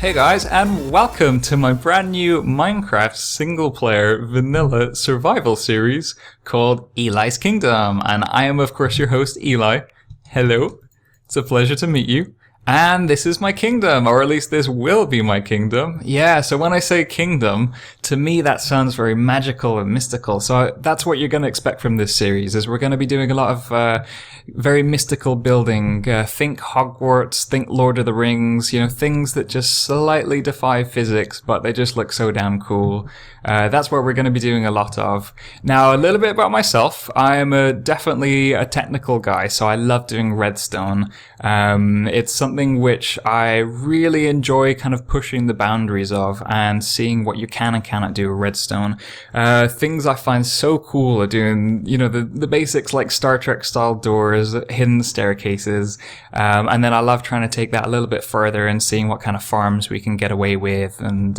Hey guys, and welcome to my brand new Minecraft single-player vanilla survival series called Eli's Kingdom. And I am, of course, your host, Eli. Hello. It's a pleasure to meet you. And this is my kingdom, or at least this will be my kingdom. Yeah, so when I say kingdom, to me that sounds very magical and mystical. So that's what you're going to expect from this series, is we're going to be doing a lot of very mystical building. Think Hogwarts, think Lord of the Rings, you know, things that just slightly defy physics, but they just look so damn cool. That's what we're going to be doing a lot of. Now, a little bit about myself. I'm definitely a technical guy, so I love doing redstone. It's something which I really enjoy kind of pushing the boundaries of and seeing what you can and cannot do with redstone. Things I find so cool are doing, you know, the basics like Star Trek style doors, hidden staircases, and then I love trying to take that a little bit further and seeing what kind of farms we can get away with, and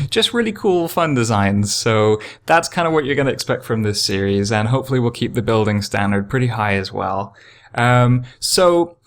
just really cool, fun designs. So that's kind of what you're going to expect from this series, and hopefully we'll keep the building standard pretty high as well. So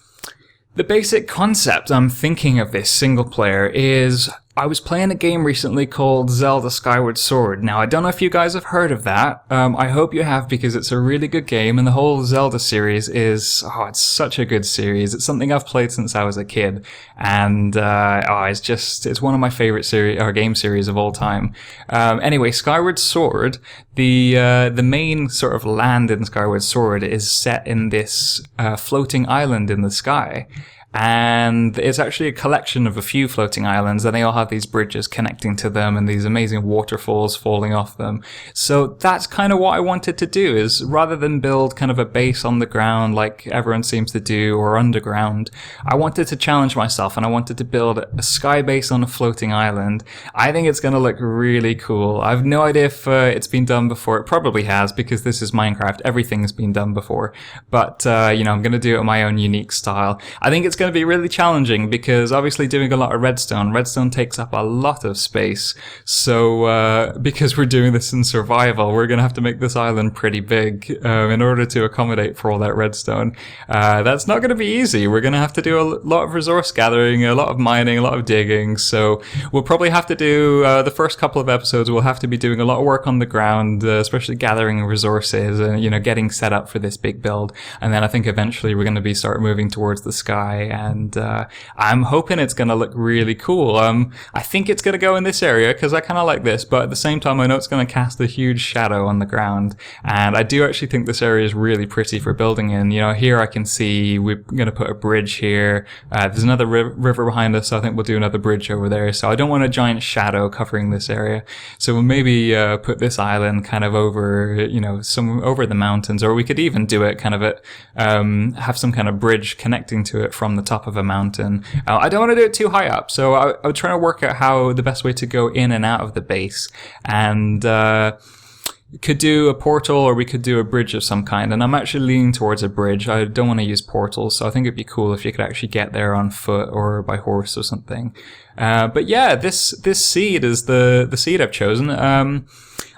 the basic concept I'm thinking of this single player is I was playing a game recently called Zelda Skyward Sword. Now, I don't know if you guys have heard of that. I hope you have, because it's a really good game, and the whole Zelda series is, it's such a good series. It's something I've played since I was a kid, and it's one of my favorite game series of all time. Anyway, Skyward Sword, the main sort of land in Skyward Sword is set in this floating island in the sky. And it's actually a collection of a few floating islands, and they all have these bridges connecting to them and these amazing waterfalls falling off them. So that's kind of what I wanted to do, is rather than build kind of a base on the ground like everyone seems to do, or underground, I wanted to challenge myself, and I wanted to build a sky base on a floating island. I think it's going to look really cool. I have no idea if it's been done before. It probably has, because this is Minecraft. Everything's been done before. But, I'm going to do it in my own unique style. I think it's going to be really challenging, because obviously doing a lot of redstone takes up a lot of space. So because we're doing this in survival, we're going to have to make this island pretty big in order to accommodate for all that redstone. That's not going to be easy. We're going to have to do a lot of resource gathering, a lot of mining, a lot of digging. So we'll probably have to do the first couple of episodes, we'll have to be doing a lot of work on the ground, especially gathering resources and getting set up for this big build. And then I think eventually we're going to start moving towards the sky, and I'm hoping it's going to look really cool. I think it's going to go in this area because I kind of like this, but at the same time I know it's going to cast a huge shadow on the ground, and I do actually think this area is really pretty for building in. Here I can see we're going to put a bridge here. There's another river behind us, so I think we'll do another bridge over there. So I don't want a giant shadow covering this area, so we'll maybe put this island kind of over, over the mountains, or we could even do it kind of have some kind of bridge connecting to it from the top of a mountain. I don't want to do it too high up, so I'm trying to work out how the best way to go in and out of the base, and could do a portal, or we could do a bridge of some kind, and I'm actually leaning towards a bridge. I don't want to use portals, so I think it'd be cool if you could actually get there on foot or by horse or something. But yeah, this seed is the seed I've chosen.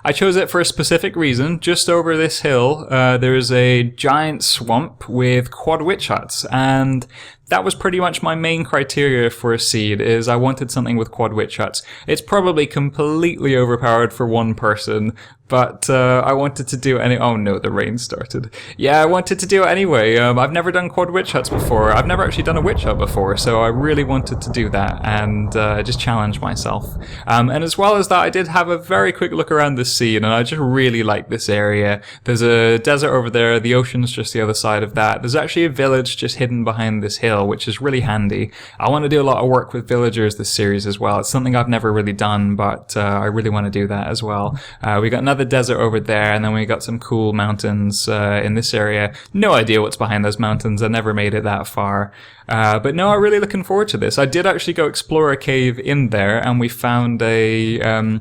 I chose it for a specific reason. Just over this hill, there's a giant swamp with quad witch huts, and that was pretty much my main criteria for a seed, is I wanted something with quad witch huts. It's probably completely overpowered for one person, but I wanted to do it oh no, the rain started. Yeah, I wanted to do it anyway. I've never done quad witch huts before. I've never actually done a witch hut before, so I really wanted to do that and just challenge myself. And as well as that, I did have a very quick look around this seed, and I just really like this area. There's a desert over there, the ocean's just the other side of that. There's actually a village just hidden behind this hill, which is really handy. I want to do a lot of work with villagers this series as well. It's something I've never really done, but I really want to do that as well. We got another desert over there, and then we got some cool mountains in this area. No idea what's behind those mountains. I never made it that far. But no, I'm really looking forward to this. I did actually go explore a cave in there, and we found a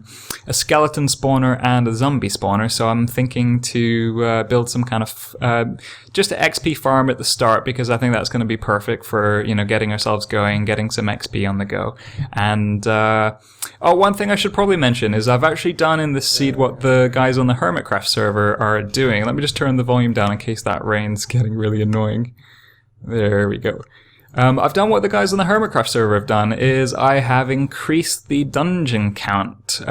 skeleton spawner and a zombie spawner, so I'm thinking to build some kind of just an XP farm at the start, because I think that's going to be perfect for getting ourselves going, getting some XP on the go. And one thing I should probably mention is I've actually done in this seed what the guys on the Hermitcraft server are doing. Let me just turn the volume down in case that rain's getting really annoying. There we go. I've done what the guys on the Hermitcraft server have done, is I have increased the dungeon count.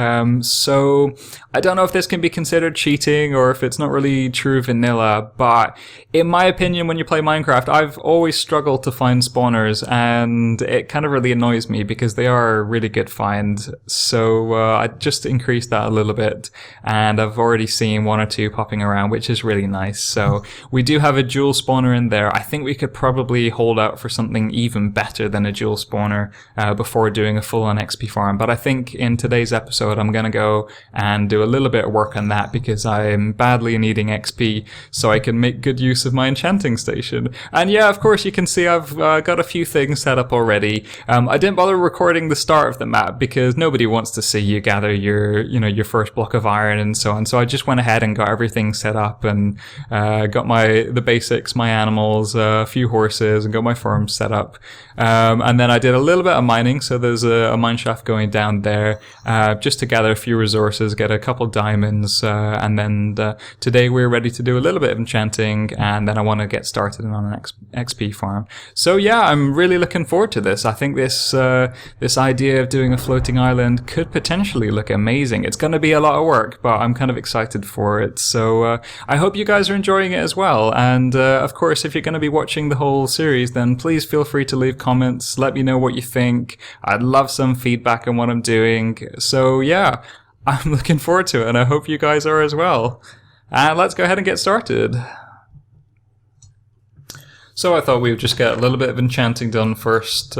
So I don't know if this can be considered cheating or if it's not really true vanilla, but in my opinion, when you play Minecraft, I've always struggled to find spawners, and it kind of really annoys me because they are a really good find. So I just increased that a little bit, and I've already seen one or two popping around, which is really nice. So we do have a dual spawner in there. I think we could probably hold out for something even better than a dual spawner before doing a full-on XP farm. But I think in today's episode, I'm going to go and do a little bit of work on that because I'm badly needing XP so I can make good use of my enchanting station. And yeah, of course, you can see I've got a few things set up already. I didn't bother recording the start of the map because nobody wants to see you gather your first block of iron and so on. So I just went ahead and got everything set up and got the basics, my animals, a few horses, and got my farm set up. And then I did a little bit of mining. So there's a mine shaft going down there just to gather a few resources, get a couple diamonds, and then today we're ready to do a little bit of enchanting, and then I want to get started on an XP farm. So yeah, I'm really looking forward to this. I think this idea of doing a floating island could potentially look amazing. It's going to be a lot of work, but I'm kind of excited for it. So I hope you guys are enjoying it as well. And of course, if you're going to be watching the whole series, then please feel free to leave comments. Let me know what you think. I'd love some feedback on what I'm doing. So yeah, I'm looking forward to it, and I hope you guys are as well. And let's go ahead and get started. So I thought we would just get a little bit of enchanting done first,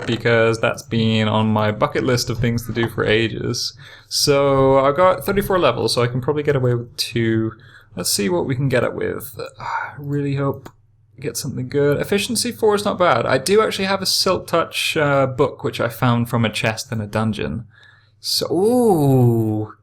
because that's been on my bucket list of things to do for ages. So I got 34 levels, so I can probably get away with 2. Let's see what we can get it with. I really hope we get something good. Efficiency 4 is not bad. I do actually have a Silk Touch book, which I found from a chest in a dungeon. So, ooh,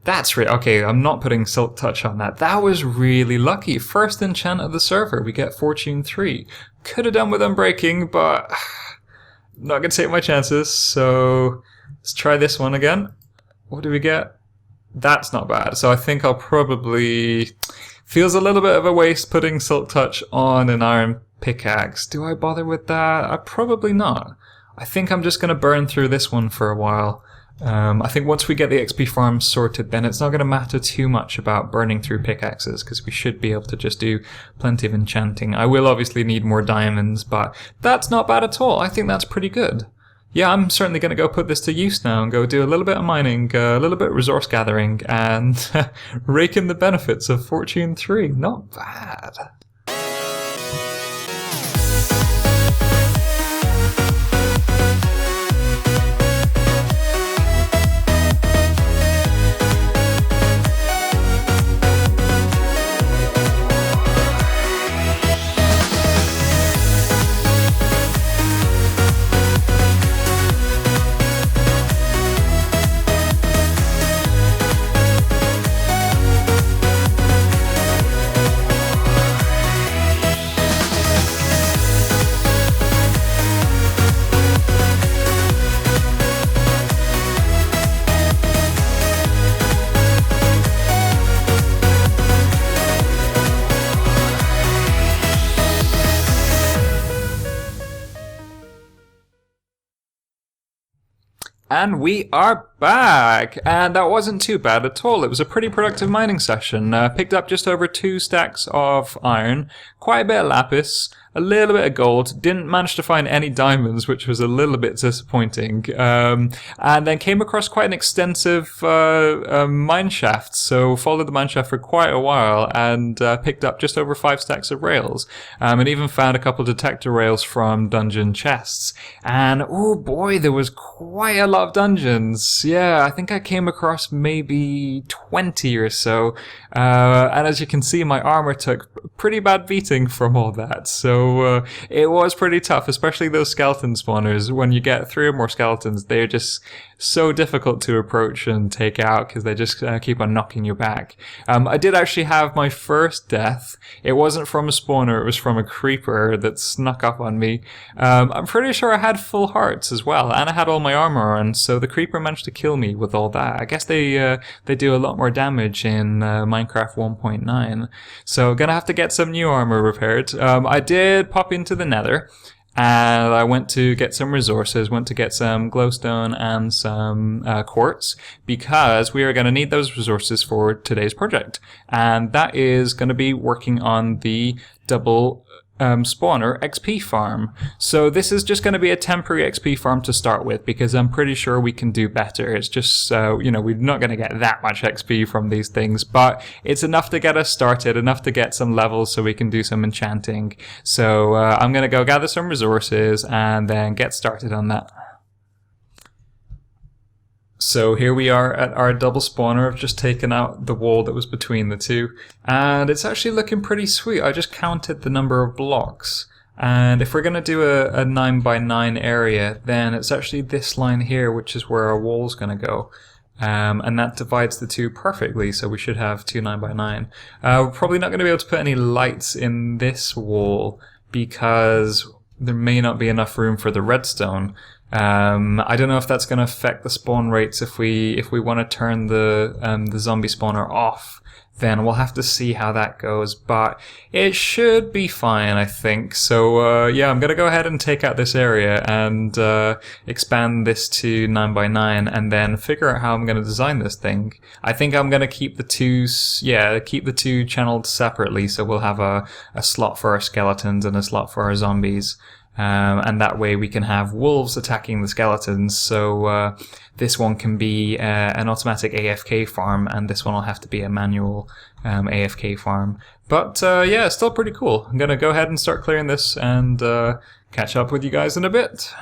that's right. Okay, I'm not putting Silk Touch on that. That was really lucky. First enchant of the server, we get Fortune 3. Could have done with Unbreaking, but I'm not going to take my chances. So let's try this one again. What do we get? That's not bad. So I think I'll probably... Feels a little bit of a waste putting Silk Touch on an iron pickaxe. Do I bother with that? Probably not. I think I'm just going to burn through this one for a while. I think once we get the XP farm sorted, then it's not going to matter too much about burning through pickaxes, because we should be able to just do plenty of enchanting. I will obviously need more diamonds, but that's not bad at all. I think that's pretty good. Yeah, I'm certainly going to go put this to use now and go do a little bit of mining, a little bit of resource gathering, and rake in the benefits of Fortune 3. Not bad. And we are back! And that wasn't too bad at all. It was a pretty productive mining session. Picked up just over 2 stacks of iron, quite a bit of lapis, a little bit of gold, didn't manage to find any diamonds, which was a little bit disappointing, and then came across quite an extensive mine shaft, so followed the mine shaft for quite a while, and picked up just over 5 stacks of rails, and even found a couple detector rails from dungeon chests. And oh boy, there was quite a lot of dungeons. Yeah, I think I came across maybe 20 or so, and as you can see, my armor took a pretty bad beating from all that, so it was pretty tough, especially those skeleton spawners. When you get 3 or more skeletons, they're just so difficult to approach and take out because they just keep on knocking you back. I did actually have my first death. It wasn't from a spawner, it was from a creeper that snuck up on me. I'm pretty sure I had full hearts as well, and I had all my armor on, so the creeper managed to kill me with all that. I guess they do a lot more damage in Minecraft 1.9, so gonna have to get some new armor repaired. I did pop into the nether, and I went to get some resources, went to get some glowstone and some quartz, because we are going to need those resources for today's project. And that is going to be working on the double spawner XP farm. So this is just going to be a temporary XP farm to start with, because I'm pretty sure we can do better. It's just, we're not going to get that much XP from these things, but it's enough to get us started, enough to get some levels so we can do some enchanting. So I'm going to go gather some resources and then get started on that. So here we are at our double spawner. I've just taken out the wall that was between the two, and it's actually looking pretty sweet. I just counted the number of blocks, and if we're going to do a 9x9 area, then it's actually this line here, which is where our wall's going to go. And that divides the two perfectly, so we should have two 9x9. We're probably not going to be able to put any lights in this wall, because there may not be enough room for the redstone. I don't know if that's going to affect the spawn rates. If we want to turn the zombie spawner off, then we'll have to see how that goes, but it should be fine, I think. So yeah, I'm going to go ahead and take out this area and expand this to 9x9, and then figure out how I'm going to design this thing. I think I'm going to keep the two channeled separately, so we'll have a slot for our skeletons and a slot for our zombies. And that way we can have wolves attacking the skeletons. So this one can be an automatic AFK farm, and this one will have to be a manual AFK farm. But yeah, it's still pretty cool. I'm gonna go ahead and start clearing this and catch up with you guys in a bit.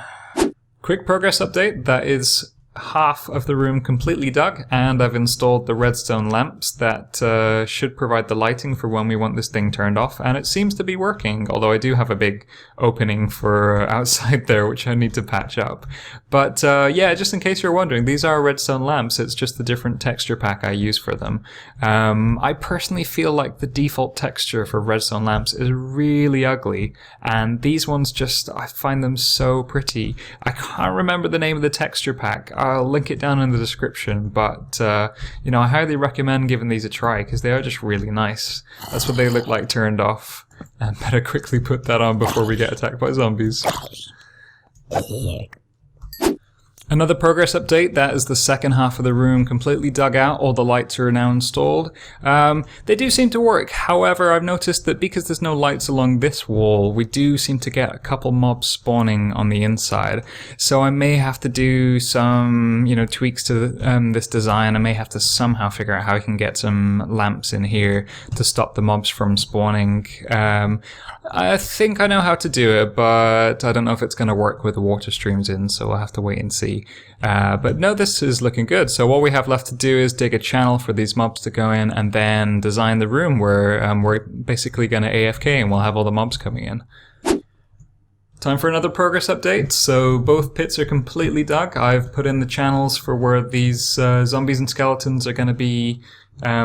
Quick progress update. That is half of the room completely dug, and I've installed the redstone lamps that should provide the lighting for when we want this thing turned off, and it seems to be working, although I do have a big opening for outside there which I need to patch up. But yeah, just in case you're wondering, these are redstone lamps. It's just the different texture pack I use for them. I personally feel like the default texture for redstone lamps is really ugly, and these ones I find them so pretty. I can't remember the name of the texture pack. I'll link it down in the description, but I highly recommend giving these a try, because they are just really nice. That's what they look like turned off. And better quickly put that on before we get attacked by zombies. Another progress update, that is the second half of the room completely dug out. All the lights are now installed. They do seem to work. However, I've noticed that because there's no lights along this wall, we do seem to get a couple mobs spawning on the inside. So I may have to do some, tweaks to this design. I may have to somehow figure out how I can get some lamps in here to stop the mobs from spawning. I think I know how to do it, but I don't know if it's going to work with the water streams in, so we'll have to wait and see. But no, this is looking good. So all we have left to do is dig a channel for these mobs to go in, and then design the room where we're basically going to AFK, and we'll have all the mobs coming in. Time for another progress update. So both pits are completely dug. I've put in the channels for where these zombies and skeletons are going to be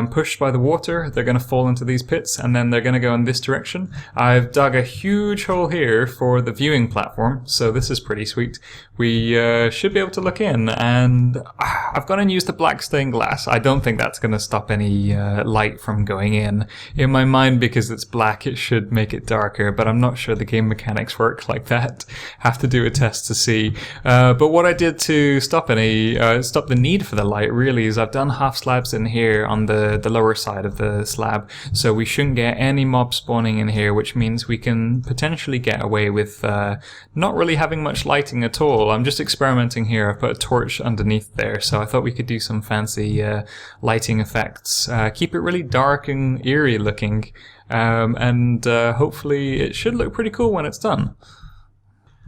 pushed by the water. They're going to fall into these pits, and then they're going to go in this direction. I've dug a huge hole here for the viewing platform, so this is pretty sweet. We should be able to look in, and I've gone and used the black stained glass. I don't think that's going to stop any light from going in. In my mind, because it's black, it should make it darker, but I'm not sure the game mechanics work like that. Have to do a test to see. But what I did to stop the need for the light, really, is I've done half slabs in here on the lower side of the slab, so we shouldn't get any mob spawning in here, which means we can potentially get away with not really having much lighting at all. I'm just experimenting here. I put a torch underneath there, so I thought we could do some fancy lighting effects, keep it really dark and eerie looking, and hopefully it should look pretty cool when it's done.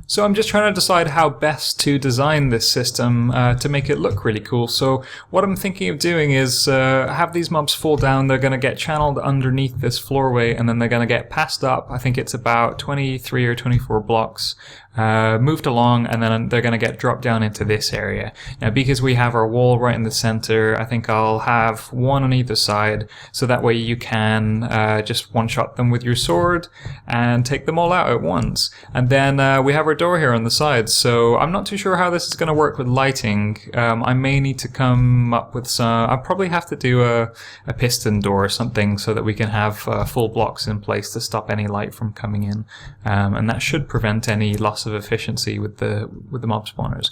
So I'm just trying to decide how best to design this system to make it look really cool. So what I'm thinking of doing is have these mobs fall down. They're going to get channeled underneath this floorway, and then they're going to get passed up. I think it's about 23 or 24 blocks moved along, and then they're going to get dropped down into this area. Now, because we have our wall right in the center, I think I'll have one on either side, so that way you can just one-shot them with your sword and take them all out at once. And then we have our door here on the side, so I'm not too sure how this is going to work with lighting. I may need to come up with some... I'll probably have to do a piston door or something so that we can have full blocks in place to stop any light from coming in, and that should prevent any loss of efficiency with the mob spawners.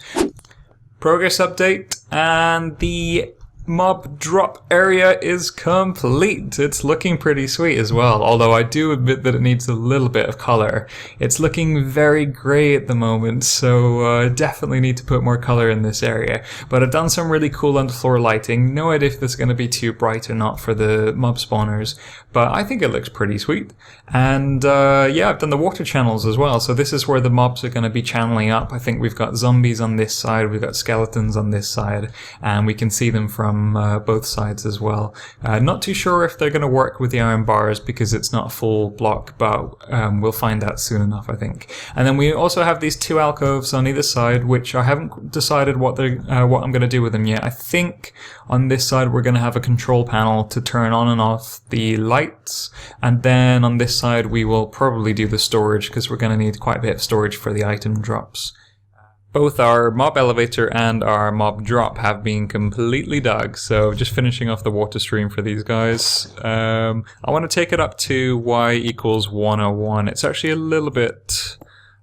Progress update, and the mob drop area is complete. It's looking pretty sweet as well, although I do admit that it needs a little bit of color. It's looking very grey at the moment, so definitely need to put more color in this area. But I've done some really cool underfloor lighting. No idea if this is going to be too bright or not for the mob spawners, but I think it looks pretty sweet. And yeah, I've done the water channels as well, so this is where the mobs are going to be channeling up. I think we've got zombies on this side, we've got skeletons on this side, and we can see them from both sides as well. Not too sure if they're going to work with the iron bars because it's not a full block, but we'll find out soon enough, I think. And then we also have these two alcoves on either side, which I haven't decided what I'm going to do with them yet. I think on this side we're going to have a control panel to turn on and off the lights, and then on this side we will probably do the storage because we're going to need quite a bit of storage for the item drops. Both our mob elevator and our mob drop have been completely dug, so just finishing off the water stream for these guys. I want to take it up to y equals 101. It's actually a little bit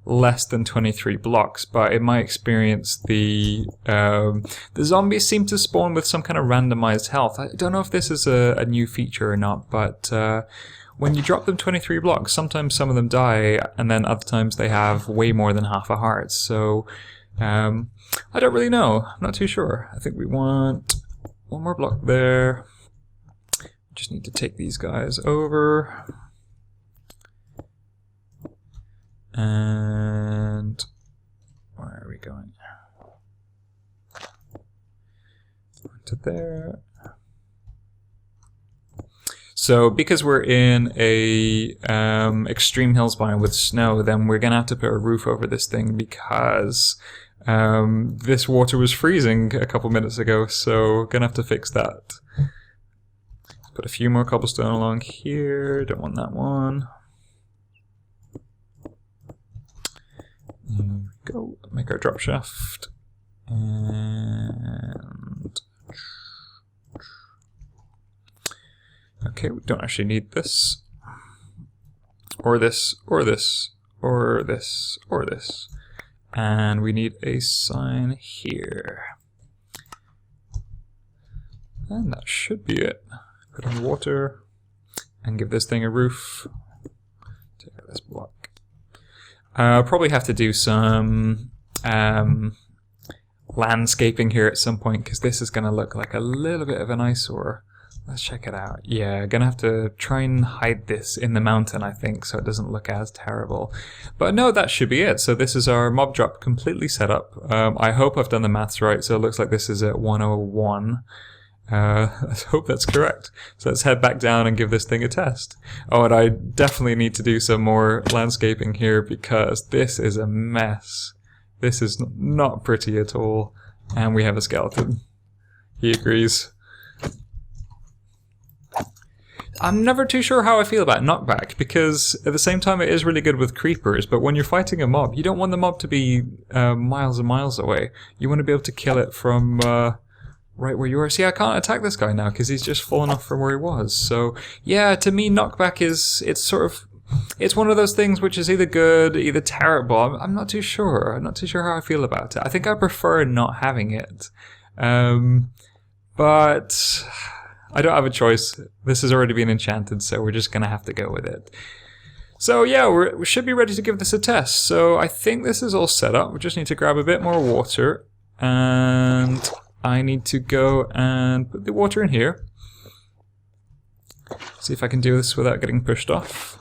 less than 23 blocks, but in my experience the zombies seem to spawn with some kind of randomized health. I don't know if this is a new feature or not, but when you drop them 23 blocks, sometimes some of them die, and then other times they have way more than half a heart. So I don't really know. I'm not too sure. I think we want one more block there. Just need to take these guys over. And where are we going? To there. So because we're in a extreme hills biome with snow, then we're gonna have to put a roof over this thing because this water was freezing a couple minutes ago, so gonna have to fix that. Put a few more cobblestone along here. Don't want that one. There we go. Make our drop shaft. And okay, we don't actually need this. Or this, or this, or this, or this. And we need a sign here. And that should be it. Put on water and give this thing a roof. Take out this block. I'll probably have to do some landscaping here at some point because this is going to look like a little bit of an eyesore. Let's check it out. Yeah, gonna have to try and hide this in the mountain, I think, so it doesn't look as terrible. But no, that should be it. So this is our mob drop completely set up. I hope I've done the maths right, so it looks like this is at 101. Let's hope that's correct. So let's head back down and give this thing a test. Oh, and I definitely need to do some more landscaping here because this is a mess. This is not pretty at all. And we have a skeleton. He agrees. I'm never too sure how I feel about knockback, because at the same time it is really good with creepers, but when you're fighting a mob, you don't want the mob to be miles and miles away. You want to be able to kill it from right where you are. See, I can't attack this guy now because he's just fallen off from where he was. So yeah, to me knockback it's one of those things which is either good, either terrible. I'm not too sure. I'm not too sure how I feel about it. I think I prefer not having it. But I don't have a choice. This has already been enchanted, so we're just going to have to go with it. So yeah, we should be ready to give this a test. So I think this is all set up. We just need to grab a bit more water. And I need to go and put the water in here. See if I can do this without getting pushed off.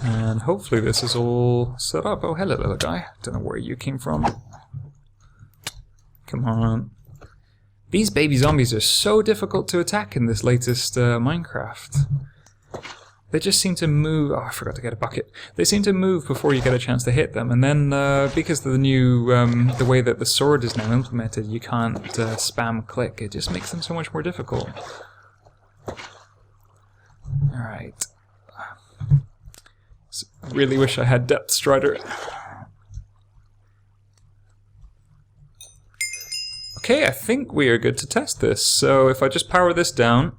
And hopefully this is all set up. Oh, hello, little guy. Don't know where you came from. Come on. These baby zombies are so difficult to attack in this latest Minecraft. they just seem to move. Oh, I forgot to get a bucket. They seem to move before you get a chance to hit them, and then because of the new the way that the sword is now implemented, you can't spam click. It just makes them so much more difficult. All right. Really wish I had Depth Strider. Okay, I think we are good to test this. So if I just power this down.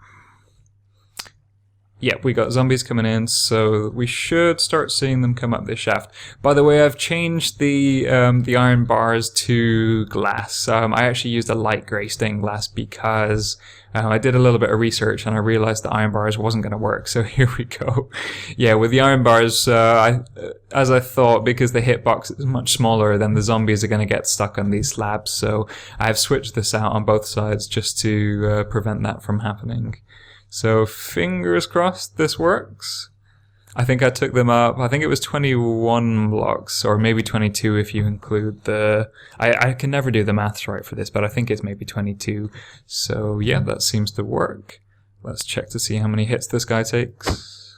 Yep, we got zombies coming in, so we should start seeing them come up this shaft. By the way, I've changed the iron bars to glass. I actually used a light grey stained glass because I did a little bit of research and I realized the iron bars wasn't going to work. So here we go. Yeah, with the iron bars, as I thought, because the hitbox is much smaller, then the zombies are going to get stuck on these slabs. So I've switched this out on both sides just to prevent that from happening. So fingers crossed this works. I think I took them up, I think it was 21 blocks, or maybe 22 if you include the... I can never do the maths right for this, but I think it's maybe 22. So yeah, that seems to work. Let's check to see how many hits this guy takes.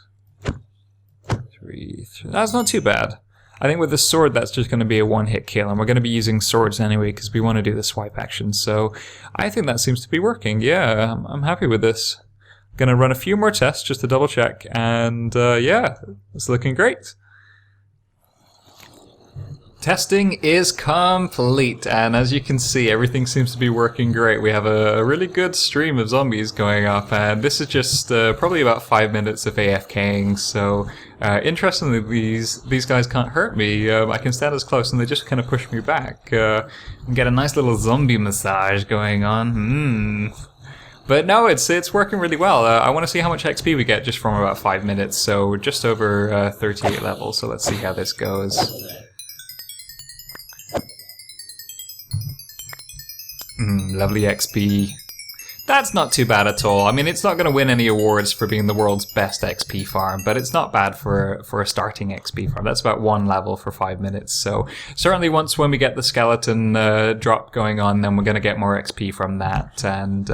3. That's not too bad. I think with the sword that's just going to be a one-hit kill, and we're going to be using swords anyway because we want to do the swipe action. So I think that seems to be working. Yeah, I'm happy with this. Gonna run a few more tests just to double check, and yeah, it's looking great. Testing is complete, and as you can see, everything seems to be working great. We have a really good stream of zombies going up, and this is just probably about 5 minutes of AFKing, so interestingly, these guys can't hurt me. I can stand as close and they just kind of push me back. And get a nice little zombie massage going on. But no, it's working really well. I want to see how much XP we get just from about 5 minutes, so we're just over 38 levels, so let's see how this goes. Lovely XP. That's not too bad at all. I mean, it's not going to win any awards for being the world's best XP farm, but it's not bad for a starting XP farm. That's about 1 level for 5 minutes. So certainly once when we get the skeleton drop going on, then we're going to get more XP from that. And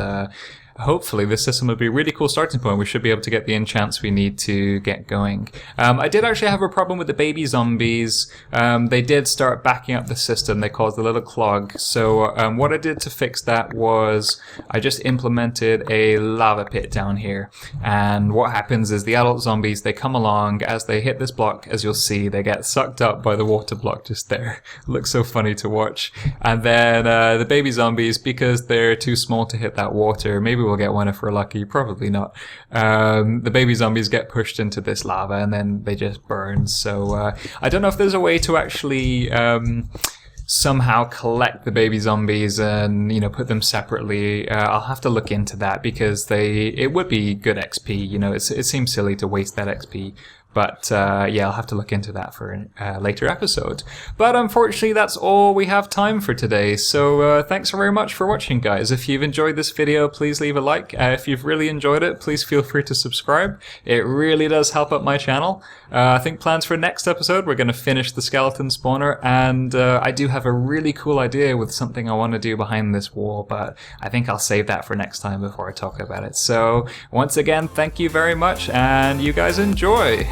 hopefully this system will be a really cool starting point. We should be able to get the enchants we need to get going. I did actually have a problem with the baby zombies. They did start backing up the system. They caused a little clog. So what I did to fix that was I just implemented a lava pit down here. And what happens is the adult zombies, they come along. As they hit this block, as you'll see, they get sucked up by the water block just there. It looks so funny to watch. And then the baby zombies, because they're too small to hit that water, maybe we'll get one if we're lucky, probably not. The baby zombies get pushed into this lava and then they just burn. So I don't know if there's a way to actually somehow collect the baby zombies and, you know, put them separately. I'll have to look into that because it would be good XP. You know, it seems silly to waste that XP. But yeah, I'll have to look into that for a later episode. But unfortunately, that's all we have time for today. So thanks very much for watching, guys. If you've enjoyed this video, please leave a like. If you've really enjoyed it, please feel free to subscribe. It really does help up my channel. I think plans for next episode, we're going to finish the skeleton spawner. And I do have a really cool idea with something I want to do behind this wall. But I think I'll save that for next time before I talk about it. So once again, thank you very much. And you guys enjoy.